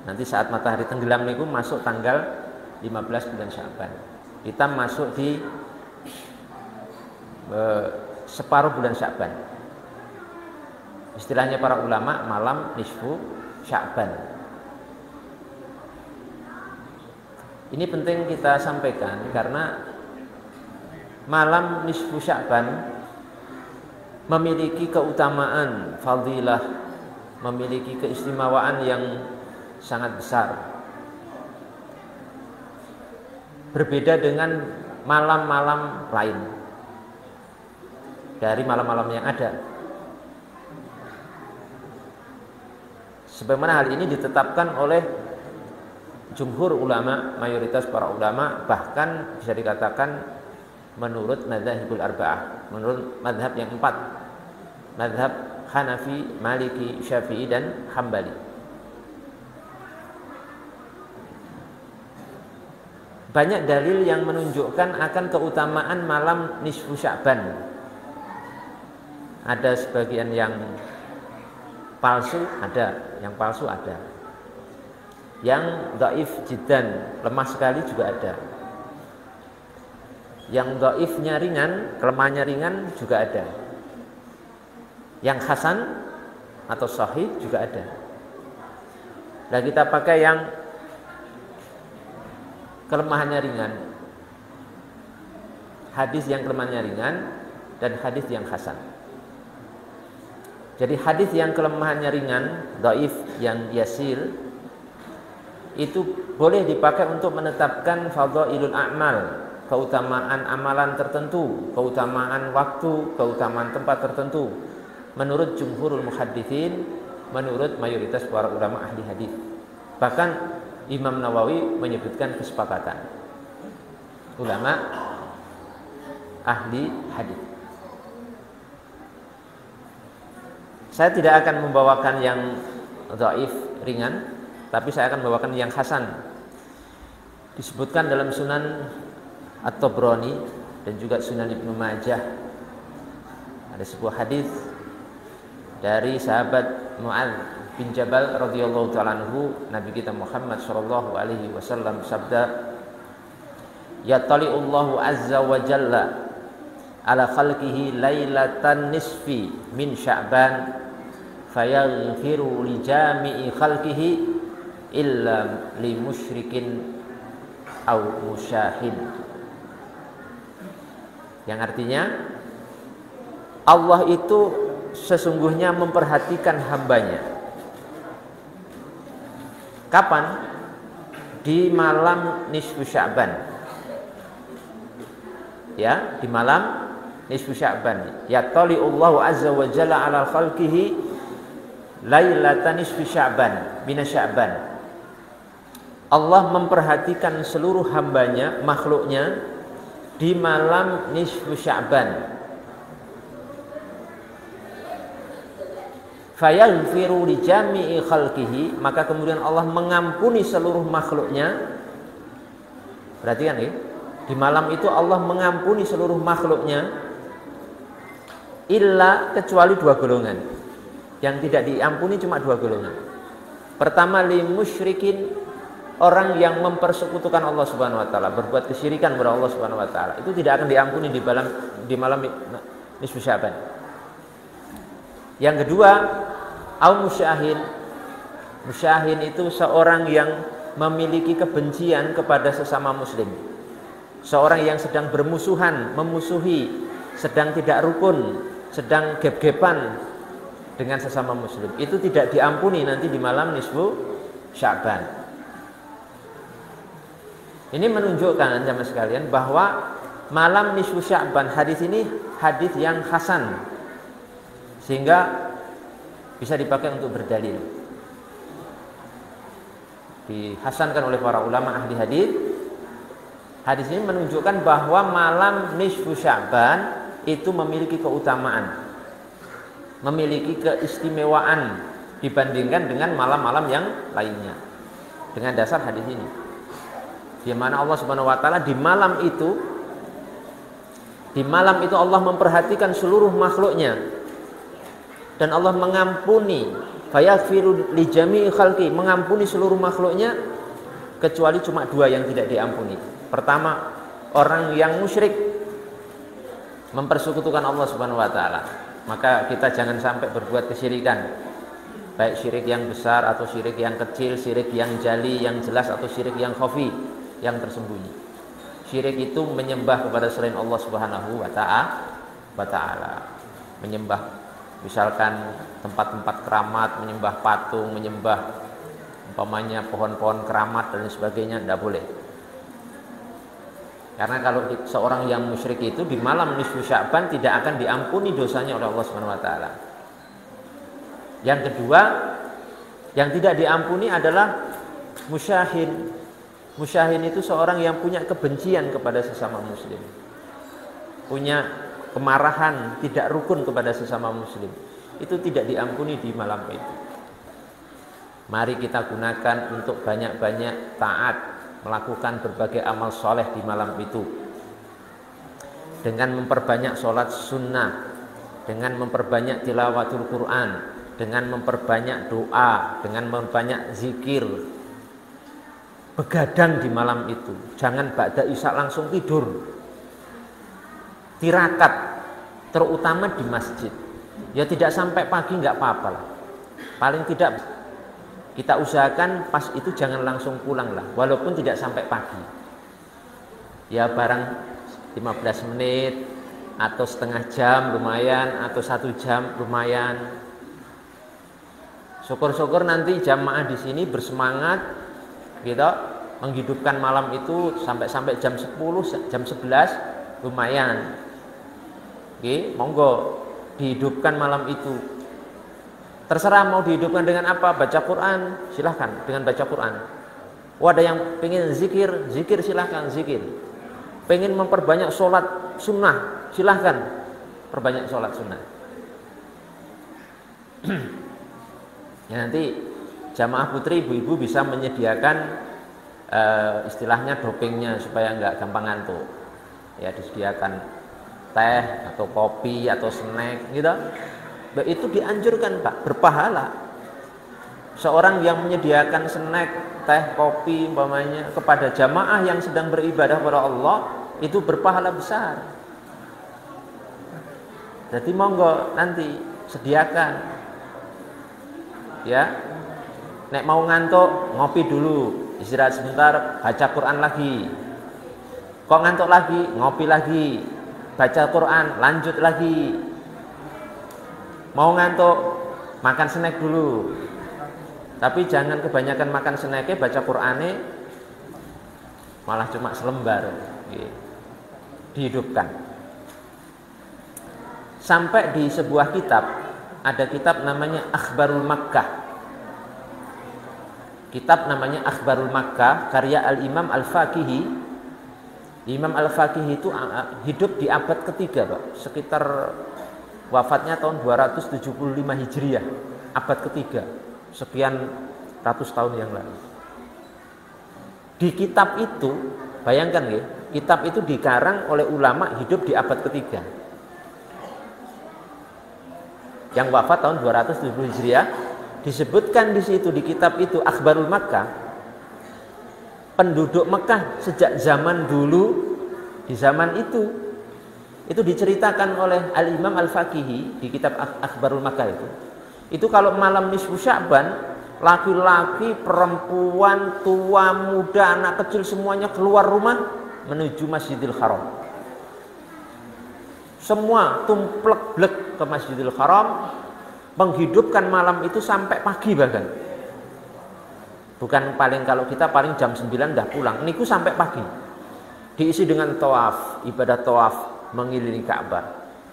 Nanti saat matahari tenggelam niku masuk tanggal 15 bulan Sya'ban. Kita masuk di separuh bulan Sya'ban. Istilahnya para ulama malam nisfu Sya'ban. Ini penting kita sampaikan karena malam nisfu Sya'ban memiliki keutamaan, fadilah, memiliki keistimewaan yang sangat besar. Berbeda dengan malam-malam lain dari malam-malam yang ada. Sebagaimana hal ini ditetapkan oleh jumhur ulama, mayoritas para ulama, bahkan bisa dikatakan menurut madzhabul arba'ah, menurut mazhab yang 4, mazhab Hanafi, Maliki, Syafi'i dan Hambali. Banyak dalil yang menunjukkan akan keutamaan malam nisfu Sya'ban. Ada sebagian yang palsu, ada yang palsu ada. Yang dhaif jiddan, lemah sekali juga ada. Yang dhaifnya ringan, kelemahannya ringan juga ada. Yang hasan atau sahih juga ada. Nah, kita pakai yang kelemahannya ringan, hadis yang kelemahannya ringan dan hadis yang hasan. Jadi hadis yang kelemahannya ringan, dhaif, yang yasir, itu boleh dipakai untuk menetapkan fadhailul a'mal, keutamaan amalan tertentu, keutamaan waktu, keutamaan tempat tertentu, menurut jumhurul muhadditsin, menurut mayoritas para ulama ahli hadis. Bahkan Imam Nawawi menyebutkan kesepakatan ulama ahli hadis. Saya tidak akan membawakan yang dhaif ringan, tapi saya akan membawakan yang hasan. Disebutkan dalam Sunan At-Tabrani dan juga Sunan Ibnu Majah. Ada sebuah hadis dari sahabat Mu'adz bin Jabal radhiyallahu ta'ala anhu, Nabi kita Muhammad sallallahu alaihi wasallam sabda, "Yattali'ullahu azza wa jalla ala khalqihi lailatan nisfi min Sya'ban fayaghfiru li jami'i khalqihi illa li musyrikin aw musyahin." Yang artinya Allah itu sesungguhnya memperhatikan hambanya. Kapan? Di malam nisfu Sya'ban. Ya, di malam nisfu Sya'ban. Yattali'ullahu azza wa jalla 'ala khalqihi lailatan nisfi Sya'ban, min Sya'ban. Allah memperhatikan seluruh hambanya, makhluknya di malam nisfu Sya'ban. Fayaghfiru li jami'i khalqihi, maka kemudian Allah mengampuni seluruh makhluknya. Perhatikan ya, di malam itu Allah mengampuni seluruh makhluknya, illa, kecuali dua golongan. Yang tidak diampuni cuma dua golongan. Pertama, li musyrikin, orang yang mempersekutukan Allah Subhanahu wa taala, berbuat kesyirikan kepada Allah Subhanahu wa taala, itu tidak akan diampuni di malam nisfu Sya'ban. Yang kedua, au musyahin. Musyahin itu seorang yang memiliki kebencian kepada sesama muslim. Seorang yang sedang bermusuhan, memusuhi, sedang tidak rukun, sedang gep-gepan dengan sesama muslim. Itu tidak diampuni nanti di malam nisfu Sya'ban. Ini menunjukkan jamaah sekalian bahwa malam nisfu Sya'ban, hadis ini hadis yang hasan, sehingga bisa dipakai untuk berdalil. Dihasankan oleh para ulama ahli hadis. Hadis ini menunjukkan bahwa malam nisfu Sya'ban itu memiliki keutamaan, memiliki keistimewaan dibandingkan dengan malam-malam yang lainnya. Dengan dasar hadis ini, di mana Allah Subhanahu wa taala di malam itu Allah memperhatikan seluruh makhluknya. Dan Allah mengampuni fayaghfiru li jami'i khalqi, mengampuni seluruh makhluknya kecuali cuma dua yang tidak diampuni. Pertama, orang yang musyrik mempersekutukan Allah Subhanahu wa taala. Maka kita jangan sampai berbuat kesyirikan, baik syirik yang besar atau syirik yang kecil, syirik yang jali, yang jelas, atau syirik yang khafi, yang tersembunyi. Syirik itu menyembah kepada selain Allah Subhanahu wa taala. Menyembah misalkan tempat-tempat keramat, menyembah patung, menyembah umpamanya pohon-pohon keramat dan sebagainya, tidak boleh. Karena kalau seorang yang musyrik itu di malam nisfu Sya'ban tidak akan diampuni dosanya oleh Allah Subhanahu wa taala. Yang kedua, yang tidak diampuni adalah musyahin. Musyahin itu seorang yang punya kebencian kepada sesama muslim, punya kemarahan, tidak rukun kepada sesama muslim. Itu tidak diampuni di malam itu. Mari kita gunakan untuk banyak-banyak taat, melakukan berbagai amal soleh di malam itu, dengan memperbanyak sholat sunnah, dengan memperbanyak tilawatul Quran, dengan memperbanyak doa, dengan memperbanyak zikir. Begadang di malam itu, jangan ba'da isya langsung tidur. Tirakat, terutama di masjid. Ya tidak sampai pagi nggak apa-apa lah. Paling tidak kita usahakan pas itu jangan langsung pulang lah, walaupun tidak sampai pagi. Ya barang 15 menit atau setengah jam lumayan, atau 1 jam lumayan. Syukur-syukur nanti jamaah di sini bersemangat gitu, menghidupkan malam itu sampai jam 10, jam 11 lumayan. Oke, monggo dihidupkan malam itu. Terserah mau dihidupkan dengan apa, baca Quran, silahkan dengan baca Quran. Oh, ada yang pengen zikir, silahkan zikir. Pengen memperbanyak sholat sunnah, silahkan perbanyak sholat sunnah. Ya, nanti jamaah putri ibu-ibu bisa menyediakan istilahnya dopingnya supaya nggak gampang ngantuk. Ya, disediakan teh atau kopi atau snack gitu. Itu dianjurkan Pak, berpahala. Seorang yang menyediakan snack, teh, kopi umpamanya kepada jamaah yang sedang beribadah kepada Allah, itu berpahala besar. Jadi monggo nanti sediakan. Ya. Nek mau ngantuk, ngopi dulu, istirahat sebentar, baca Quran lagi. Kok ngantuk lagi, ngopi lagi, baca Quran, lanjut lagi. Mau ngantuk, makan snack dulu. Tapi jangan kebanyakan makan snacknya, baca Qur'annya malah cuma selembar. Dihidupkan. Sampai di sebuah kitab, ada kitab namanya Akhbarul Makkah. Kitab namanya Akhbarul Makkah, karya Al-Imam Al-Faqihi. Imam Al-Faqihi itu hidup di abad ketiga, Pak. Sekitar wafatnya tahun 275 Hijriah, abad ketiga, sekian ratus tahun yang lalu. Di kitab itu, bayangkan ya, kitab itu dikarang oleh ulama hidup di abad ketiga. Yang wafat tahun 270 Hijriah, disebutkan di situ di kitab itu Akhbarul Makkah, penduduk Mekah sejak zaman dulu, di zaman itu diceritakan oleh Al-Imam Al-Faqihi di kitab Akhbarul Makkah itu. Itu kalau malam nisfu Sya'ban, laki-laki, perempuan, tua, muda, anak kecil semuanya keluar rumah menuju Masjidil Haram. Semua tumplek-blek ke Masjidil Haram, menghidupkan malam itu sampai pagi bahkan. Bukan paling, kalau kita paling jam 9 dah pulang, niku sampai pagi. Diisi dengan tawaf, ibadah tawaf mengelilingi Ka'bah,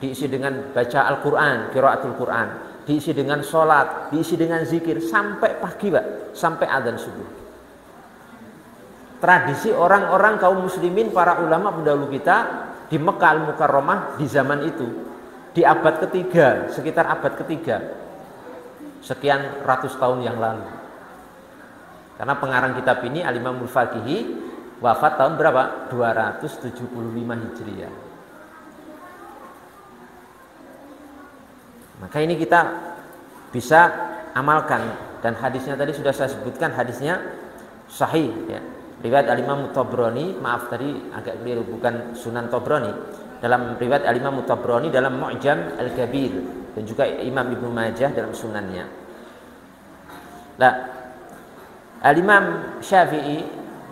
diisi dengan baca Al-Quran, qiraatul Quran, diisi dengan sholat, diisi dengan zikir sampai pagi Pak, sampai adzan subuh. Tradisi orang-orang kaum muslimin, para ulama pendahulu kita di Mekah Al-Mukarramah di zaman itu, di abad ketiga, sekitar abad ketiga, sekian ratus tahun yang lalu. Karena pengarang kitab ini Al-Imam Al-Faqihi wafat tahun berapa? 275 Hijriah. Maka ini kita bisa amalkan, dan hadisnya tadi sudah saya sebutkan, hadisnya sahih ya. Riwayat Al-Imam Tabrani, maaf tadi agak keliru, bukan Sunan Tabrani. Dalam riwayat Al-Imam Tabrani dalam Mu'jam Al-Kabir, dan juga Imam Ibnu Majah dalam sunannya. Nah, Al-Imam Syafi'i,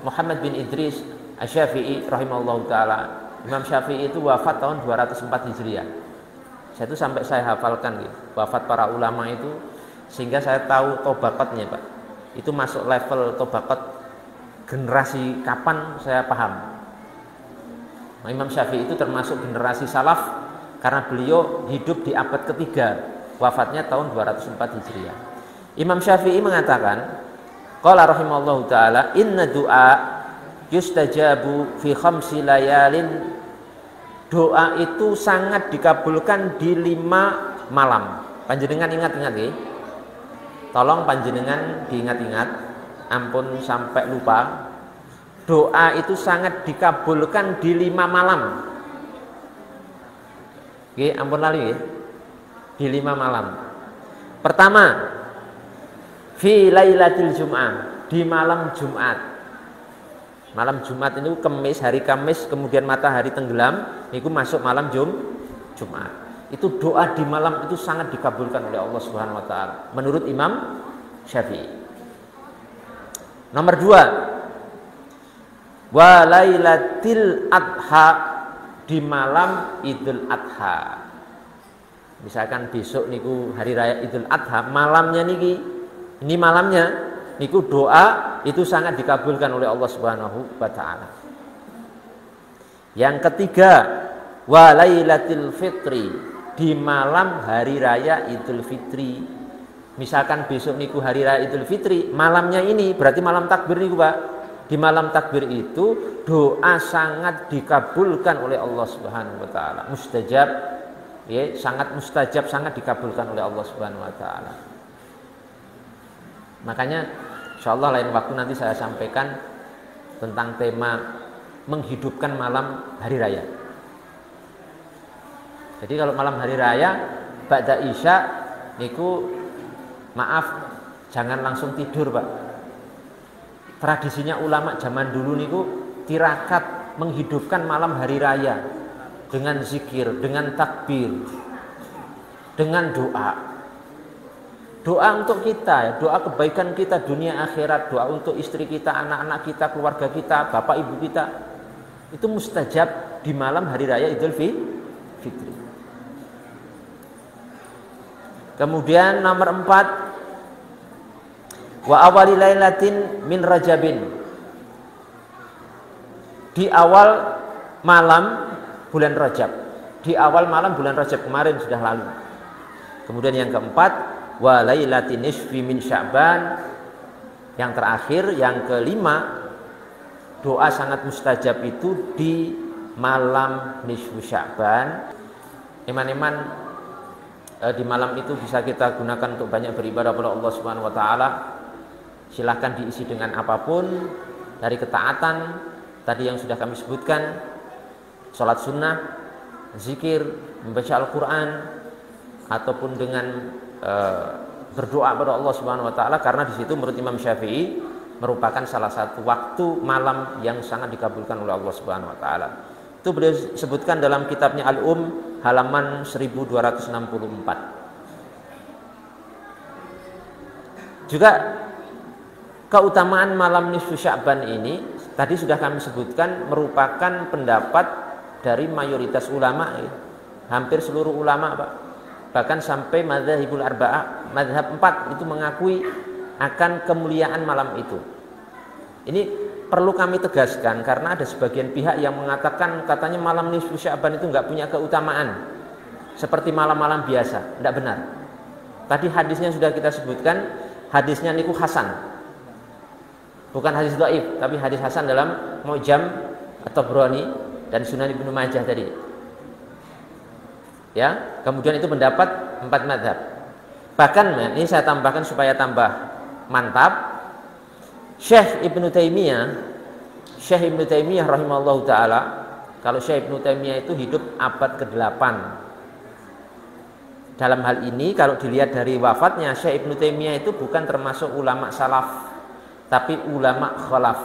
Muhammad bin Idris Asy-Syafi'i rahimahullahu taala, Imam Syafi'i itu wafat tahun 204 Hijriah. Itu sampai saya hafalkan gitu, wafat para ulama itu, sehingga saya tahu tobaqatnya, Pak. Itu masuk level tobaqat generasi kapan saya paham. Nah, Imam Syafi'i itu termasuk generasi salaf karena beliau hidup di abad ketiga, wafatnya tahun 204 Hijriah. Imam Syafi'i mengatakan, qala rahimallahu taala, inna du'a yustajabu fi khamsi layalin. Doa itu sangat dikabulkan di 5 malam. Panjenengan ingat-ingat ya. Tolong panjenengan diingat-ingat, ampun sampai lupa. Doa itu sangat dikabulkan di 5 malam. Oke, ampun lali ya. Di 5 malam. Pertama, fi lailatul jum'ah, di malam Jumat. Malam Jumat itu Kamis, hari Kamis, kemudian matahari tenggelam, itu masuk malam Jumat. Itu doa di malam itu sangat dikabulkan oleh Allah Subhanahu wa taala menurut Imam Syafi'i. Nomor 2, wa lailatul adha, di malam Idul Adha. Misalkan besok niku hari raya Idul Adha, malamnya niki, ini malamnya niku doa itu sangat dikabulkan oleh Allah Subhanahu wa taala. Yang ketiga, wa lailatul fitri, di malam hari raya Idul Fitri. Misalkan besok niku hari raya Idul Fitri, malamnya ini berarti malam takbir niku, Pak. Di malam takbir itu doa sangat dikabulkan oleh Allah Subhanahu wa taala. Mustajab, ya, sangat mustajab, sangat dikabulkan oleh Allah Subhanahu wa taala. Makanya insyaallah lain waktu nanti saya sampaikan tentang tema menghidupkan malam hari raya. Jadi kalau malam hari raya ba'da isya niku maaf jangan langsung tidur, Pak. Tradisinya ulama zaman dulu niku tirakat menghidupkan malam hari raya dengan zikir, dengan takbir, dengan doa. Doa untuk kita, doa kebaikan kita dunia akhirat, doa untuk istri kita, anak-anak kita, keluarga kita, bapak ibu kita, itu mustajab di malam hari raya Idul Fitri. Kemudian nomor 4, wa awali lailatin min Rajabin, di awal malam bulan Rajab, di awal malam bulan Rajab kemarin sudah lalu. Kemudian yang keempat, wa lailatin nisfi min Sya'ban. Yang terakhir, yang kelima, doa sangat mustajab itu di malam nisfu Sya'ban. Iman-iman di malam itu bisa kita gunakan untuk banyak beribadah kepada Allah Subhanahu wa taala. Silahkan diisi dengan apapun, dari ketaatan tadi yang sudah kami sebutkan, salat sunnah, zikir, membaca Al-Qur'an, ataupun dengan berdoa kepada Allah Subhanahu wa taala, karena di situ menurut Imam Syafi'i merupakan salah satu waktu malam yang sangat dikabulkan oleh Allah Subhanahu wa taala. Itu beliau sebutkan dalam kitabnya Al-Um halaman 1264. Juga keutamaan malam nisfu Sya'ban ini tadi sudah kami sebutkan merupakan pendapat dari mayoritas ulama, ya. Hampir seluruh ulama, Pak. Bahkan sampai madzhabul arba'ah, madzhab 4 itu mengakui akan kemuliaan malam itu. Ini perlu kami tegaskan karena ada sebagian pihak yang mengatakan katanya malam nisfu Sya'ban itu enggak punya keutamaan seperti malam-malam biasa. Tidak benar. Tadi hadisnya sudah kita sebutkan, hadisnya niku hasan. Bukan hadis dhaif, tapi hadis hasan dalam Mu'jam At-Tabrani dan Sunan Ibnu Majah tadi. Ya, kemudian itu pendapat 4 mazhab. Bahkan ini saya tambahkan supaya tambah mantap. Syekh Ibnu Taimiyah rahimahullahu taala, kalau Syekh Ibnu Taimiyah itu hidup abad ke-8. Dalam hal ini kalau dilihat dari wafatnya Syekh Ibnu Taimiyah itu bukan termasuk ulama salaf, tapi ulama khalaf,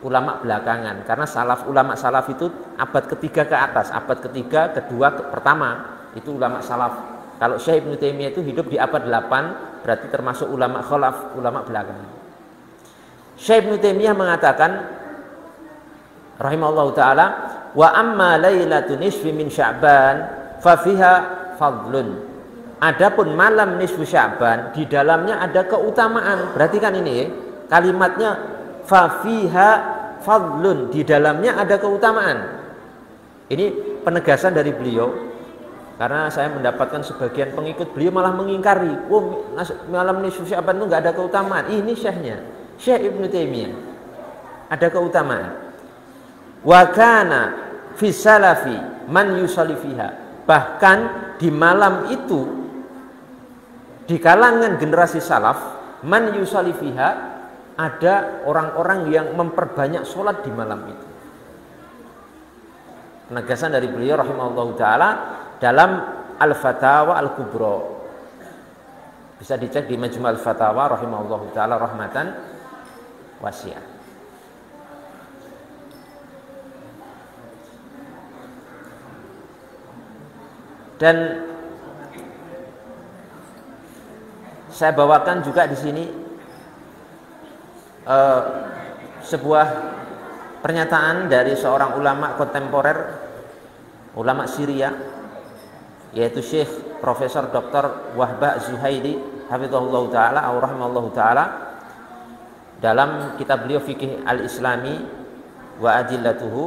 ulama belakangan. Karena ulama salaf itu abad ketiga ke atas, abad ketiga, kedua, pertama itu ulama salaf. Kalau Syekh Ibnu Taimiyah itu hidup di abad 8, berarti termasuk ulama khalaf, ulama belakangan. Syekh Ibnu Taimiyah mengatakan rahimahullahu taala, wa amma lailatun nisfi min Sya'ban fa fiha fadlun. Adapun malam nisfu Sya'ban, di dalamnya ada keutamaan. Perhatikan ini ya, kalimatnya fa fiha fadlun, di dalamnya ada keutamaan. Ini penegasan dari beliau, karena saya mendapatkan sebagian pengikut beliau malah mengingkari, oh malam nisfu Sya'ban itu nggak ada keutamaan. Ini syekhnya, Syekh Ibnu Taimiyah, ada keutamaan. Wa kana fi salafi man yusalli fiha. Bahkan di malam itu di kalangan generasi salaf man yusalli fiha, ada orang-orang yang memperbanyak sholat di malam itu. Penegasan dari beliau rahimahullahu taala dalam Al-Fatawa Al-Kubra. Bisa dicek di Majmu' Al-Fatawa rahimahullahu taala rahmatan wasi'ah. Dan saya bawakan juga di sini sebuah pernyataan dari seorang ulama kontemporer, ulama Syria, yaitu Syekh Profesor Dr. Wahbah Zuhaili hafizahullah taala atau rahimallahu taala, dalam kitab beliau Fiqh Al-Islami wa Adillatuhu.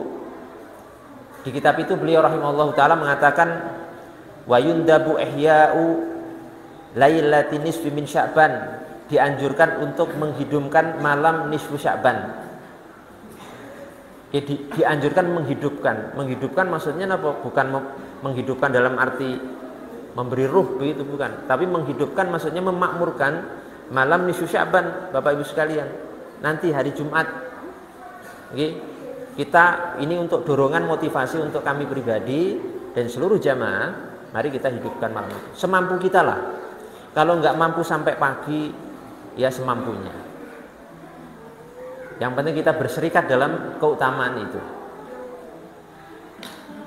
Di kitab itu beliau rahimallahu taala mengatakan, wa yundabu ihya'u lailati nisfi min Sya'ban, dianjurkan untuk menghidupkan malam nisfu Sya'ban. Dianjurkan menghidupkan maksudnya apa? Bukan menghidupkan dalam arti memberi ruh, begitu bukan, tapi menghidupkan maksudnya memakmurkan malam nisfu Sya'ban. Bapak Ibu sekalian, nanti hari Jumat, kita ini untuk dorongan motivasi untuk kami pribadi dan seluruh jamaah. Mari kita hidupkan malam itu semampu kita lah. Kalau nggak mampu sampai pagi, ya semampunya. Yang penting kita berserikat dalam keutamaan itu.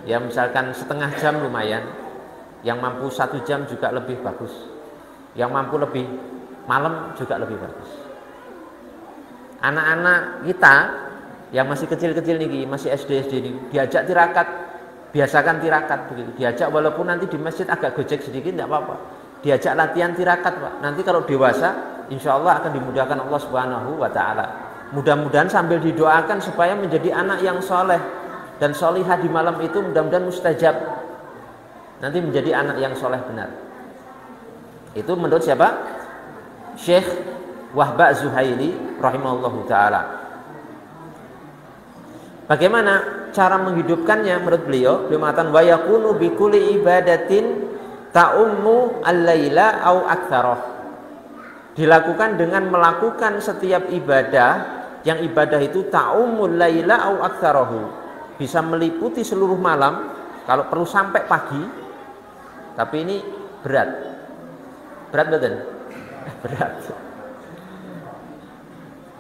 Ya misalkan setengah jam lumayan, yang mampu 1 jam juga lebih bagus, yang mampu lebih malam juga lebih bagus. Anak-anak kita yang masih kecil-kecil nih, masih SD nih, diajak tirakat. Biasakan tirakat begitu. Diajak walaupun nanti di masjid agak gojek sedikit tidak apa-apa. Diajak latihan tirakat, Pak. Nanti kalau dewasa insya Allah akan dimudahkan Allah Subhanahu wa taala. Mudah-mudahan sambil didoakan supaya menjadi anak yang soleh dan solihah di malam itu, mudah-mudahan mustajab. Nanti menjadi anak yang soleh benar. Itu menurut siapa? Syekh Wahbah Zuhaili rahimahullahu taala. Bagaimana cara menghidupkannya menurut beliau? Beliau mengatakan wa yakunu bi kulli ibadatin ta'ummu al-laila au aktsarah. Dilakukan dengan melakukan setiap ibadah yang ibadah itu ta'ummul laila au aktsarahu, bisa meliputi seluruh malam, kalau perlu sampai pagi. Tapi ini berat. Berat betul? Berat.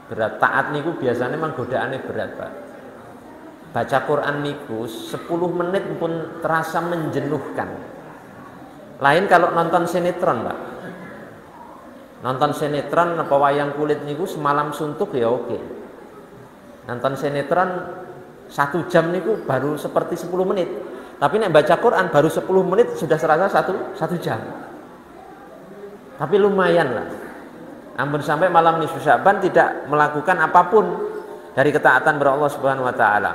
Berat. Taat niku biasanya memang godaannya berat, Pak. Baca Quran niku 10 menit pun terasa menjenuhkan. Lain kalau nonton sinetron, Pak. Nonton sinetron apa wayang kulit niku semalam suntuk ya oke. Nonton sinetron 1 jam niku baru seperti 10 menit. Tapi nek baca Quran baru 10 menit sudah serasa satu jam. Tapi lumayan lah. Ampun sampai malam nisfu Sya'ban tidak melakukan apapun dari ketaatan kepada Allah Subhanahu wa taala.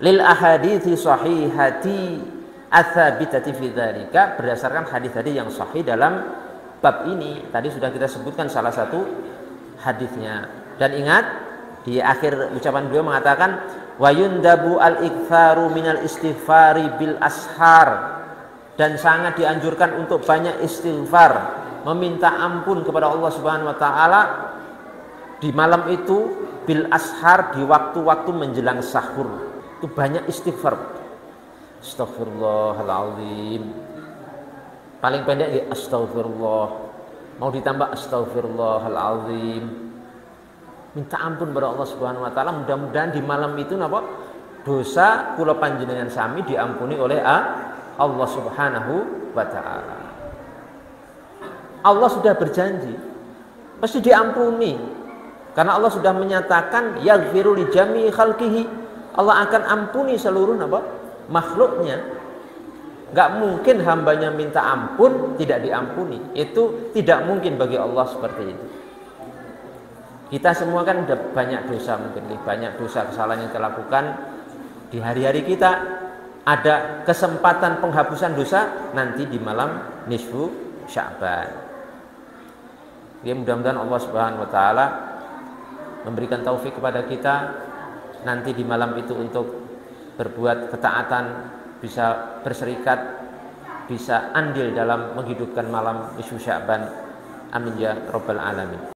Lil ahadithi sahihati ats-tsabitati fi dzalika, berdasarkan hadis-hadis yang sahih dalam bab ini. Tadi sudah kita sebutkan salah satu hadisnya. Dan ingat di akhir ucapan beliau mengatakan wa yundabu al-iktsaru minal istighfari bil ashar, dan sangat dianjurkan untuk banyak istighfar, meminta ampun kepada Allah Subhanahu wa taala di malam itu, bil ashar, di waktu-waktu menjelang sahur. Itu banyak istighfar. Astagfirullahaladzim, Paling pendek di astagfirullah. Mau ditambah astagfirullahalazim. Minta ampun kepada Allah Subhanahu wa taala, mudah-mudahan di malam itu napa? Dosa kula panjenengan sami diampuni oleh Allah Subhanahu wa taala. Allah sudah berjanji pasti diampuni. Karena Allah sudah menyatakan yaghfiru li jami'i khalqihi. Allah akan ampuni seluruh makhluknya. Gak mungkin hambanya minta ampun tidak diampuni. Itu tidak mungkin bagi Allah seperti itu. Kita semua kan udah banyak dosa, mungkin banyak dosa kesalahan yang kita lakukan di hari-hari kita. Ada kesempatan penghapusan dosa nanti di malam nisfu Sya'ban. Ya, mudah-mudahan Allah Subhanahu wa taala memberikan taufik kepada kita nanti di malam itu untuk berbuat ketaatan, bisa berserikat, bisa andil dalam menghidupkan malam nisfu Sya'ban. Amin ya rabbal alamin.